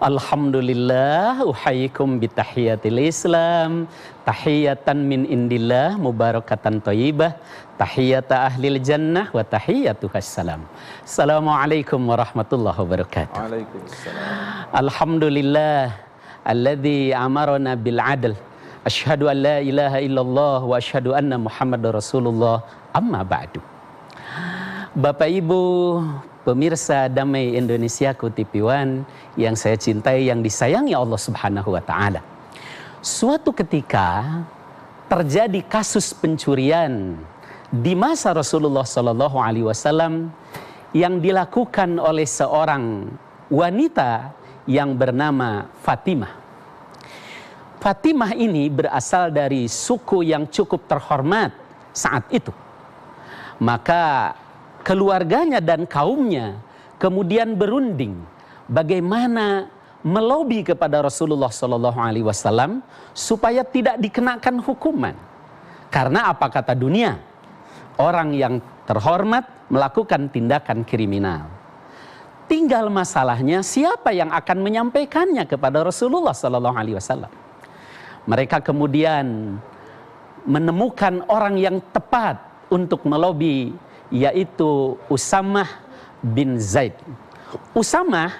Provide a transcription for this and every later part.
Alhamdulillah, uhayyikum bitahiyatil Islam, tahiyatan min indillah, mubarakatan thayyibah, tahiyata ahlil jannah wa tahiyatuhas salam. Assalamualaikum warahmatullahi wabarakatuh. Waalaikumsalam. Alhamdulillah, alladzi amarana bil adl. Asyhadu an la ilaha illallah wa asyhadu anna Muhammadar Rasulullah. Amma ba'du. Bapak Ibu pemirsa Damai Indonesiaku TV One yang saya cintai, yang disayangi Allah Subhanahu wa taala. Suatu ketika terjadi kasus pencurian di masa Rasulullah sallallahu alaihi wasallam yang dilakukan oleh seorang wanita yang bernama Fatimah. Fatimah ini berasal dari suku yang cukup terhormat saat itu. Maka keluarganya dan kaumnya kemudian berunding bagaimana melobi kepada Rasulullah SAW supaya tidak dikenakan hukuman. Karena apa kata dunia? Orang yang terhormat melakukan tindakan kriminal. Tinggal masalahnya siapa yang akan menyampaikannya kepada Rasulullah SAW. Mereka kemudian menemukan orang yang tepat untuk melobi, yaitu Usamah bin Zaid. Usamah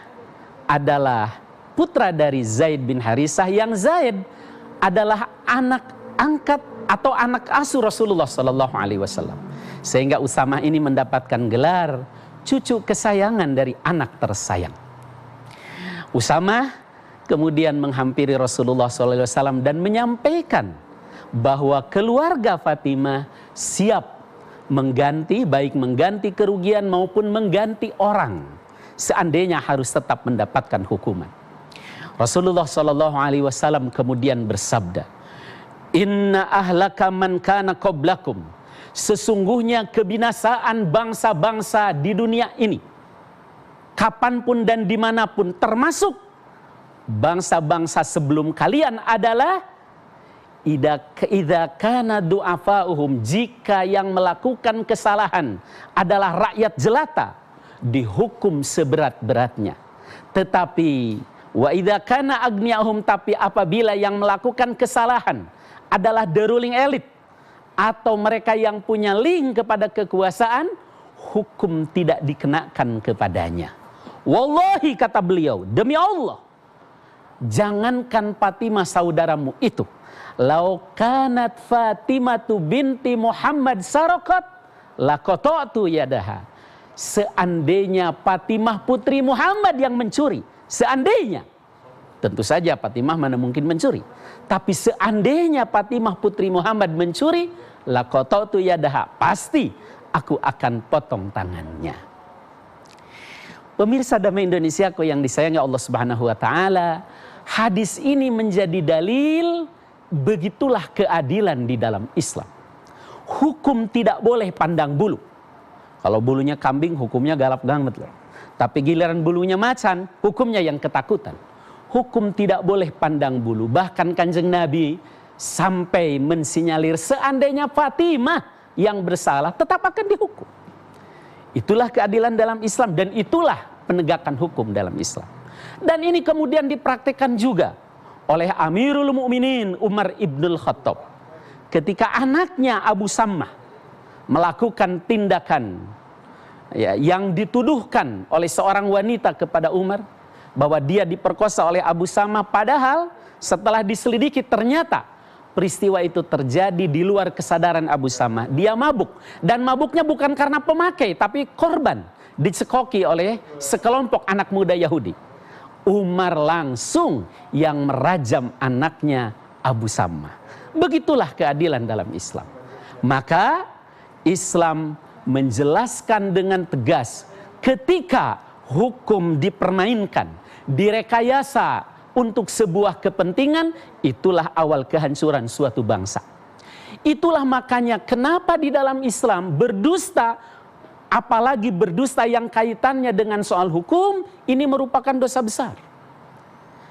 adalah putra dari Zaid bin Harisah, yang Zaid adalah anak angkat atau anak asuh Rasulullah Sallallahu Alaihi Wasallam. Sehingga Usamah ini mendapatkan gelar cucu kesayangan dari anak tersayang. Usamah kemudian menghampiri Rasulullah Sallallahu Alaihi Wasallam dan menyampaikan bahwa keluarga Fatimah siap mengganti, baik mengganti kerugian maupun mengganti orang, seandainya harus tetap mendapatkan hukuman. Rasulullah Shallallahu Alaihi Wasallam kemudian bersabda, Inna ahlaka man kana qablakum, sesungguhnya kebinasaan bangsa-bangsa di dunia ini, kapanpun dan dimanapun, termasuk bangsa-bangsa sebelum kalian adalah idza kana du'afa'uhum, jika yang melakukan kesalahan adalah rakyat jelata, dihukum seberat-beratnya. Tetapi wa idza kana agniahum, tapi apabila yang melakukan kesalahan adalah the ruling elite atau mereka yang punya link kepada kekuasaan, hukum tidak dikenakan kepadanya. Wallahi, kata beliau, demi Allah, jangankan Fatimah saudaramu itu, lau kanat Fatimatu binti Muhammad sarakat laqata'tu yadaha. Seandainya Fatimah putri Muhammad yang mencuri, seandainya, tentu saja Fatimah mana mungkin mencuri, tapi seandainya Fatimah putri Muhammad mencuri, laqata'tu yadaha, pasti aku akan potong tangannya. Pemirsa Damai Indonesiaku yang disayangi Allah Subhanahu wa taala, hadis ini menjadi dalil begitulah keadilan di dalam Islam. Hukum tidak boleh pandang bulu. Kalau bulunya kambing, hukumnya galap banget loh. Tapi giliran bulunya macan, hukumnya yang ketakutan. Hukum tidak boleh pandang bulu. Bahkan Kanjeng Nabi sampai mensinyalir seandainya Fatimah yang bersalah, tetap akan dihukum. Itulah keadilan dalam Islam dan itulah penegakan hukum dalam Islam. Dan ini kemudian dipraktikkan juga oleh Amirul Mukminin Umar ibnul Khattab ketika anaknya Abu Sammah melakukan tindakan yang dituduhkan oleh seorang wanita kepada Umar bahwa dia diperkosa oleh Abu Sammah, padahal setelah diselidiki ternyata peristiwa itu terjadi di luar kesadaran Abu Sammah. Dia mabuk, dan mabuknya bukan karena pemakai tapi korban dicekoki oleh sekelompok anak muda Yahudi. Umar langsung yang merajam anaknya Abu Sammah. Begitulah keadilan dalam Islam. Maka Islam menjelaskan dengan tegas, ketika hukum dipermainkan, direkayasa untuk sebuah kepentingan, itulah awal kehancuran suatu bangsa. Itulah makanya kenapa di dalam Islam berdusta, apalagi berdusta yang kaitannya dengan soal hukum, ini merupakan dosa besar.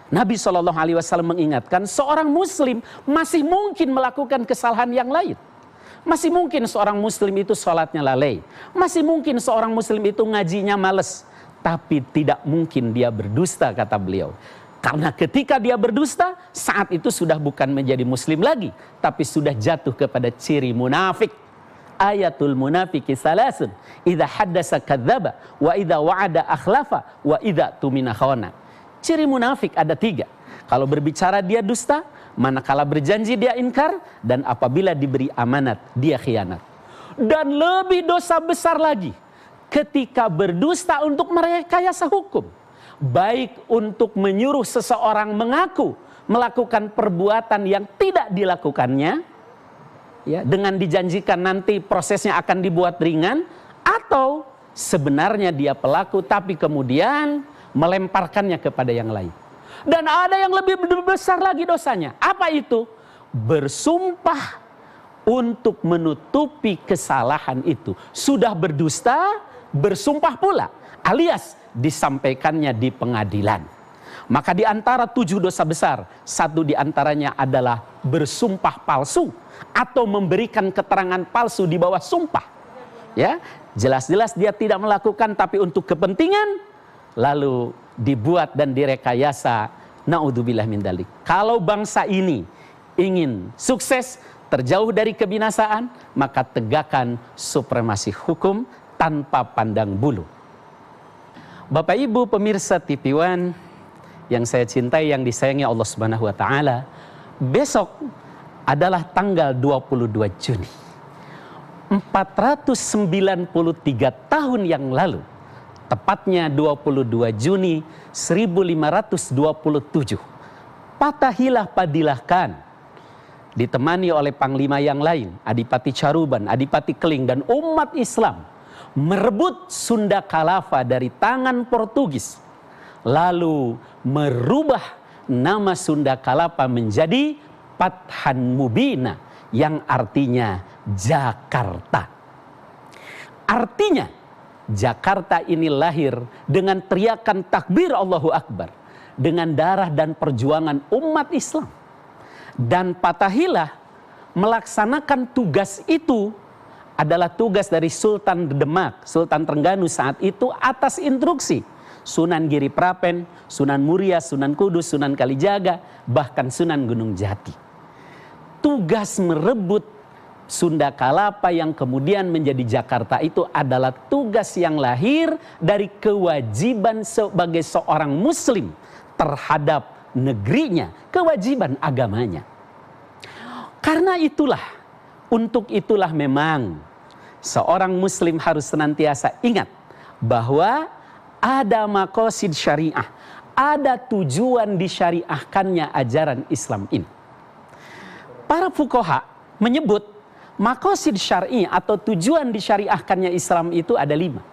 Nabi SAW mengingatkan seorang muslim masih mungkin melakukan kesalahan yang lain. Masih mungkin seorang muslim itu sholatnya lalai. Masih mungkin seorang muslim itu ngajinya males. tapi tidak mungkin dia berdusta, kata beliau. Karena ketika dia berdusta, saat itu sudah bukan menjadi muslim lagi, tapi sudah jatuh kepada ciri munafik. Ayatul munafiki salasun, idza haddasa kadzdzaba, wa idza wa'ada akhlafa, wa idza tumina khana. Ciri munafik ada 3. Kalau berbicara dia dusta, manakala berjanji dia ingkar, dan apabila diberi amanat dia khianat. Dan lebih dosa besar lagi ketika berdusta untuk merekayasa hukum, baik untuk menyuruh seseorang mengaku melakukan perbuatan yang tidak dilakukannya, ya, dengan dijanjikan nanti prosesnya akan dibuat ringan, atau sebenarnya dia pelaku tapi kemudian melemparkannya kepada yang lain. Dan ada yang lebih besar lagi dosanya. Apa itu? Bersumpah untuk menutupi kesalahan itu. Sudah berdusta, bersumpah pula, alias disampaikannya di pengadilan. Maka di antara 7 dosa besar, 1 di antaranya adalah bersumpah palsu atau memberikan keterangan palsu di bawah sumpah. Ya, jelas-jelas dia tidak melakukan tapi untuk kepentingan, lalu dibuat dan direkayasa. Naudzubillah min dzalik. Kalau bangsa ini ingin sukses, terjauh dari kebinasaan, maka tegakkan supremasi hukum tanpa pandang bulu. Bapak Ibu pemirsa TV One yang saya cintai, yang disayangi Allah Subhanahu wa taala, besok adalah tanggal 22 Juni. 493 tahun yang lalu, tepatnya 22 Juni 1527, Fathahilah Padilah Khan ditemani oleh panglima yang lain, Adipati Caruban, Adipati Keling, dan umat Islam merebut Sunda Khalafah dari tangan Portugis, lalu merubah nama Sunda Khalafah menjadi Pathan Mubina, yang artinya Jakarta. Artinya Jakarta ini lahir dengan teriakan takbir Allahu Akbar, dengan darah dan perjuangan umat Islam. Dan Fathahilah melaksanakan tugas itu adalah tugas dari Sultan Demak, Sultan Trengganu saat itu, atas instruksi Sunan Giri Prapen, Sunan Muria, Sunan Kudus, Sunan Kalijaga, bahkan Sunan Gunung Jati. Tugas merebut Sunda Khalafah yang kemudian menjadi Jakarta itu adalah tugas yang lahir dari kewajiban sebagai seorang muslim terhadap negerinya, kewajiban agamanya. Karena itulah, untuk itulah memang seorang muslim harus senantiasa ingat bahwa ada maqasid syariah, ada tujuan disyariahkannya ajaran Islam ini. Para fuqaha menyebut maqasid syar'i atau tujuan disyariahkannya Islam itu ada 5.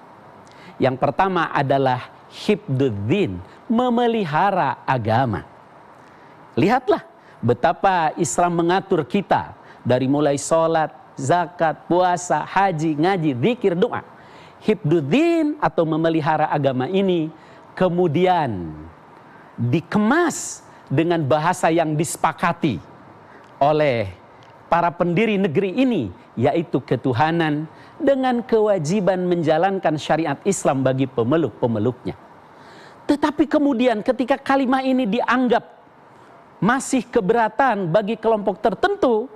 Yang pertama adalah hifdzuddin, memelihara agama. Lihatlah betapa Islam mengatur kita dari mulai sholat, zakat, puasa, haji, ngaji, zikir, doa. Hifdzuddin atau memelihara agama ini kemudian dikemas dengan bahasa yang disepakati oleh para pendiri negeri ini, yaitu ketuhanan dengan kewajiban menjalankan syariat Islam bagi pemeluk-pemeluknya. Tetapi kemudian ketika kalimat ini dianggap masih keberatan bagi kelompok tertentu,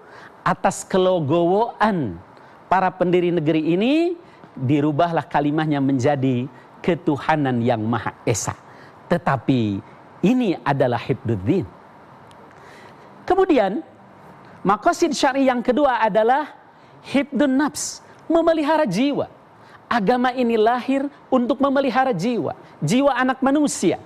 atas kelegowoan para pendiri negeri ini, dirubahlah kalimatnya menjadi ketuhanan yang Maha Esa. Tetapi ini adalah hifdzuddin. Kemudian maqasid syar'i yang kedua adalah hifdzun nafs, memelihara jiwa. Agama ini lahir untuk memelihara jiwa, jiwa anak manusia.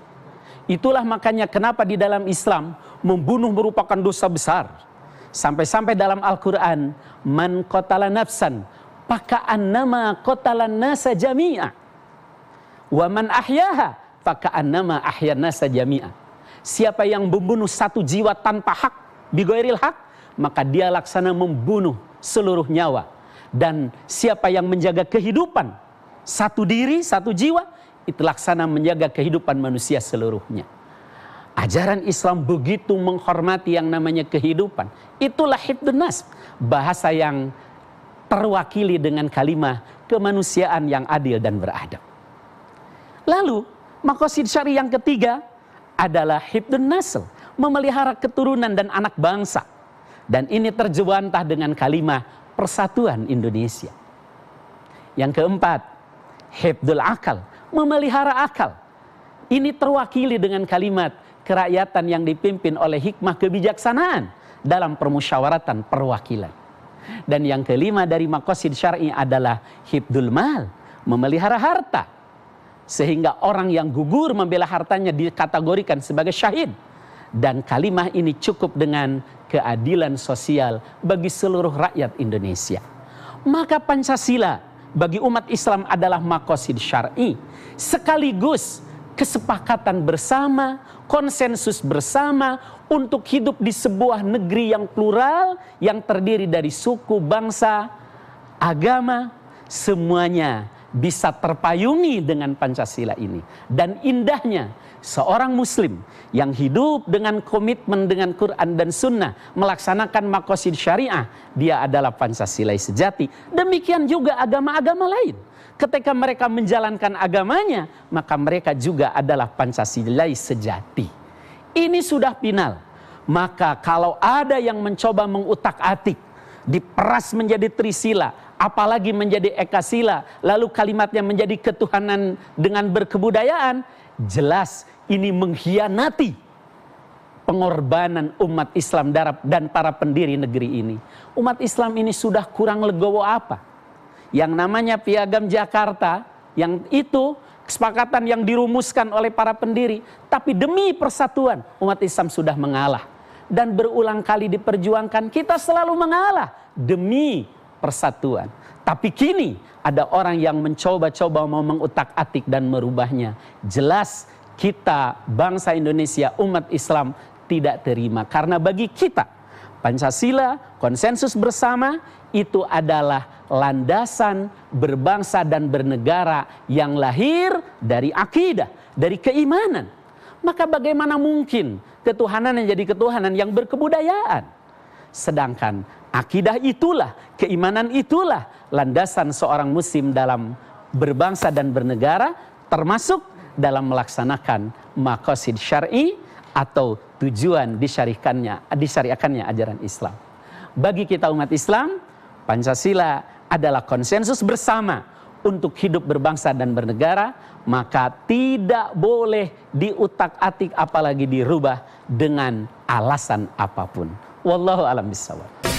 Itulah makanya kenapa di dalam Islam membunuh merupakan dosa besar. Sampai-sampai dalam Al-Quran, man qatala nafsan faka'annama qatalan nasa jami'a, wa man ahyaha faka'annama ahyan nasa jami'a. Siapa yang membunuh satu jiwa tanpa hak, bighairil hak, maka dia laksana membunuh seluruh nyawa. Dan siapa yang menjaga kehidupan satu diri, satu jiwa, itu laksana menjaga kehidupan manusia seluruhnya. Ajaran Islam begitu menghormati yang namanya kehidupan. Itulah hifdzun nafs, bahasa yang terwakili dengan kalimat kemanusiaan yang adil dan beradab. Lalu maqasid syar'i yang ketiga adalah hifdzun nasl, memelihara keturunan dan anak bangsa. Dan ini terjewantah dengan kalimat persatuan Indonesia. Yang keempat, hifdzul akal, memelihara akal. Ini terwakili dengan kalimat kerakyatan yang dipimpin oleh hikmah kebijaksanaan dalam permusyawaratan perwakilan. Dan yang kelima dari maqasid syar'i adalah hifdzul mal, memelihara harta. Sehingga orang yang gugur membela hartanya dikategorikan sebagai syahid. Dan kalimah ini cukup dengan keadilan sosial bagi seluruh rakyat Indonesia. Maka Pancasila bagi umat Islam adalah maqasid syar'i, sekaligus kesepakatan bersama, konsensus bersama untuk hidup di sebuah negeri yang plural, yang terdiri dari suku, bangsa, agama, semuanya bisa terpayungi dengan Pancasila ini. Dan indahnya seorang muslim yang hidup dengan komitmen dengan Quran dan Sunnah, melaksanakan maqasid syariah, dia adalah Pancasilais sejati. Demikian juga agama-agama lain. Ketika mereka menjalankan agamanya, maka mereka juga adalah Pancasilais sejati. Ini sudah final. Maka kalau ada yang mencoba mengutak-atik, diperas menjadi Trisila, apalagi menjadi Ekasila, lalu kalimatnya menjadi ketuhanan dengan berkebudayaan, jelas ini mengkhianati pengorbanan umat Islam dan para pendiri negeri ini. Umat Islam ini sudah kurang legowo apa? Yang namanya Piagam Jakarta, yang itu kesepakatan yang dirumuskan oleh para pendiri, tapi demi persatuan umat Islam sudah mengalah. Dan berulang kali diperjuangkan, kita selalu mengalah demi persatuan. Tapi kini ada orang yang mencoba-coba mau mengutak-atik dan merubahnya. Jelas kita bangsa Indonesia, umat Islam tidak terima. Karena bagi kita Pancasila, konsensus bersama, itu adalah landasan berbangsa dan bernegara yang lahir dari akidah, dari keimanan. Maka bagaimana mungkin ketuhanan yang jadi ketuhanan yang berkebudayaan? Sedangkan akidah itulah, keimanan itulah landasan seorang muslim dalam berbangsa dan bernegara, termasuk dalam melaksanakan maqasid syar'i atau tujuan disyariatkannya ajaran Islam. Bagi kita umat Islam, Pancasila adalah konsensus bersama untuk hidup berbangsa dan bernegara, maka tidak boleh diutak-atik apalagi dirubah dengan alasan apapun. Wallahu a'lam bishawab.